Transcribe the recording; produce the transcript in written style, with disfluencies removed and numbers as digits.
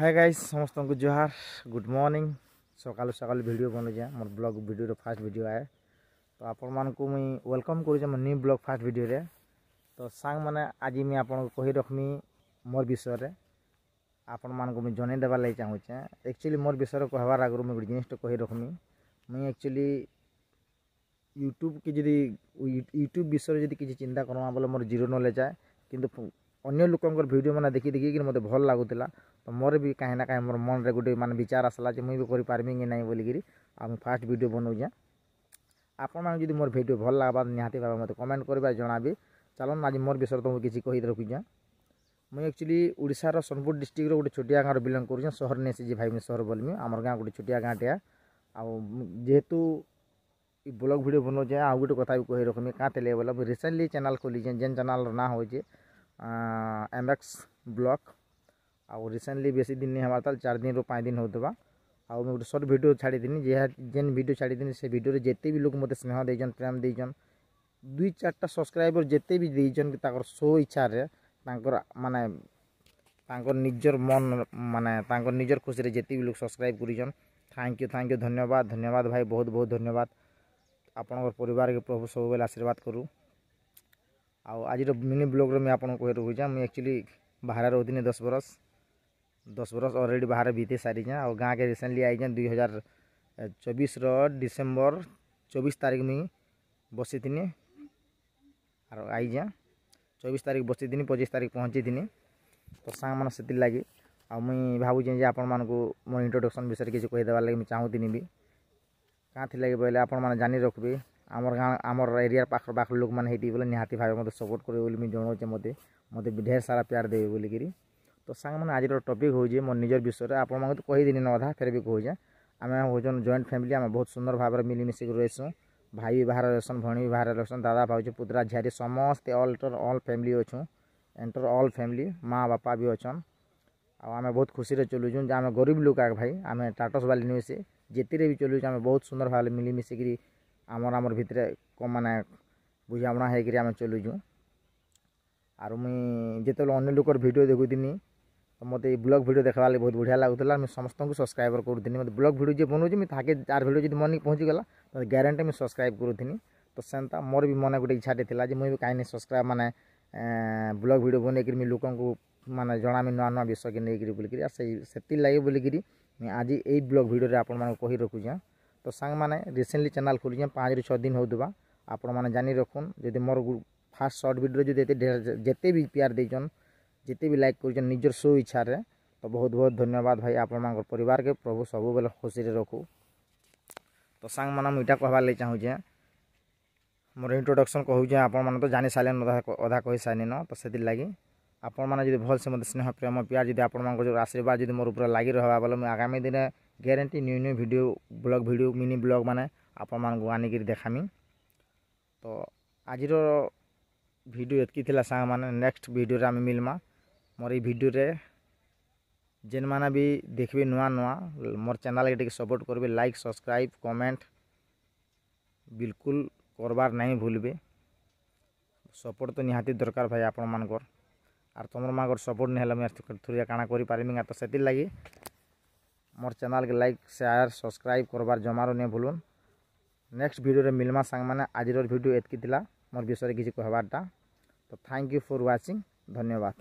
Hi guys समस्त को जोहार गुड मॉर्निंग सकाल सकाल वीडियो बनुचे मोर ब्लॉग वीडियो फास्ट वीडियो आए तो आपण मान को मुई वेलकम करूँ more new blog fast video रे। तो सांग मैंने आज मुझे आपन को कही रखमी मोर विषय रे आपण मान को मुझे जन देवार लगे चाहूँचे। एक्चुअली मोर विषय कहबार आगु मुझे गोटे जिनिस कही रखमी मुई एक्चुअली यूट्यूब की जदि यूट्यूब विषय जब किसी चिंता करमा बोले मोर जीरो नॉलेज आए किंतु अन्य लोकंर वीडियो मैंने देखी देखिए मत भल लगुला तो मोर भी कहीं ना कहीं मोर मन रे गोटे मान विचार आसला मुझे भी कर पार्मी कि नहीं बोलिकी मुझे फास्ट वीडियो बनाऊे। आपण मैंने जब मोर वीडियो भल लगवा निहाती भाव मत कमेंट कर जनाबी चलन आज मोर विषय तो मुझे किसी कही रखुचे। मुझे एक्चुअली ओडिशार सोनपुर डिस्ट्रिक्ट गोटे छोटिया गाँव बिलंग करुँ सहर नहीं सी भाई मुझे सहर बोलमी आम गाँव गोटे छोटिया गाँव टे जेहेतु ब्लॉग वीडियो बनाऊे आ गोटे कथा भी कही रखमी क्या तेल बोले रिसेंटली चैनल खोली जेन चैनल ना हो MX ब्लॉग आउ रिसेंटली बेसी दिन नहीं हमारे 4 दिन रू 5 दिन होता आउ मैं गोटे सर्ट वीडियो छाड़ी जेन वीडियो छाड़ी से वीडियो जिते भी लोग मत स्नेह देजन प्रेम देजन 2-4टा सब्सक्राइबर जिते भी देजन सो इच्छा रे माने निजर मन माने निजर खुशी रे जिते भी लोग सब्सक्राइब करिजन थैंक यू धन्यवाद धन्यवाद भाई बहुत बहुत धन्यवाद आपण परिवार के प्रभु सब बेले आशीर्वाद करूँ। आज मिनी ब्लॉग में आपको कही रखुचे मुझे एक्चुअली बाहर रोनी 10 बरस ऑलरेडी बाहर बीते सारी और गाँव के रिसेंटली आई 2024 डिसेम्बर 24 तारीख मुई बसी थी और आई 24 तारीख बसी थी 25 तारीख पहुँची थी तो सांग मन से लगी मुई भावुचे आपण मान को मो इंट्रोडक्शन विषय किसी कहीदेवार लगे चाहूनी भी क्या थी बोले आपण मैंने जानी रखबे आमर गाँव आमर एरिया पाखर पाखर लोक मैंने बोले निहाती भाव मत सपोर्ट करेंगे मुझे जनाऊे मत ढेर सारा प्यार देवे बोलिकी। तो सांग मैंने आज टॉपिक हो मोर निजर विषय आप तो कहीदी न अधा फिर भी कहूचे आम हूँ जॉइंट फैमिली आम बहुत सुंदर भाव में मिलमिशिक रहीसुँ भाई भी बाहर रहसन भणी भी बाहर रहसन दादा भाई पुतरा झियारी समस्ते ऑल फैमिली अच्छुँ एंटर ऑल फैमिली माँ बापा भी अच्छन आम बहुत खुशी रे चलुचुँ आम गरीब लोक भाई आम टाटस वाली न्यूज से जिते भी चलुचे आम बहुत सुंदर भाव में मिलमिशिक आमर भितर माने बुझामणा होकर आम चलुचुँ आर मुई जिते अन्य लोकर वीडियो देखुनी तो मत ब्लॉग वीडियो देखा बहुत बढ़िया लगुला मुझे समस्त को सब्सक्राइबर करूँ मत ब्लॉग वीडियो जो बनाऊँ मुझे ताके तार वीडियो जो मन पहुँचीगला तो ग्यारंटी मुझे सब्सक्राइब करूँ तो सेंता मोर भी मन गोटे इच्छा था मुझे कहीं सब्सक्राइब माने ब्लॉग वीडियो बनईकर मुझे लोक माने जनामी नुआ नुआ विषय के नहीं बोलिकी से लगे बोलिकी आज यही ब्लॉग वीडियो आपण मान कही रखुचे। तो सांग माने रिसेंटली चैनल खोली 5 ରୁ 6 दिन होता आपण मैंने जानी रखुन जदि मोर फास्ट शॉर्ट वीडियो जो जिते भी प्यार देजन जिते भी लाइक कर निजर सो इच्छा रे तो बहुत बहुत धन्यवाद भाई आपण परिवार के प्रभु सब बेले खुशी रे रखू। तो सांग मैंने मुझे कहबार लगे चाहूँचे मोर इंट्रोडक्शन कहूँ आपण मैंने तो जानी सारे अधा कही सारे न तो से लगी आपण मैंने भल से मत स्नेह प्रेम प्यार जब आपण जो आशीर्वाद जब मोर ऊपर लगी रहा बोले मुझे आगामी दिन guarantee new video blog video mini blog माने आपण मान आनिक देखामी। तो आज वीडियो एतकी थिला सांग माने नेक्स्ट वीडियो रे आम मिलमा मोर वीडियो रे जेन माना भी देखबे नुआ नुआ मोर चैनल के सपोर्ट करबे लाइक सब्सक्राइब कमेंट बिल्कुल करबार नहीं भूलबे सपोर्ट तो निहाती दरकार भाई आपण मानकर आर तुम मानकर सपोर्ट नहीं है थोड़ा काଣା करि पारमी तो से लगी मोर चैनल के लाइक शेयर सब्सक्राइब करबार जमारो नहीं भूलुन। नेक्स्ट वीडियो रे मिलमा सांग माने आज वीडियो एतकी थिला मोर विषय किसी कहबारटा। तो थैंक यू फॉर वाचिंग धन्यवाद।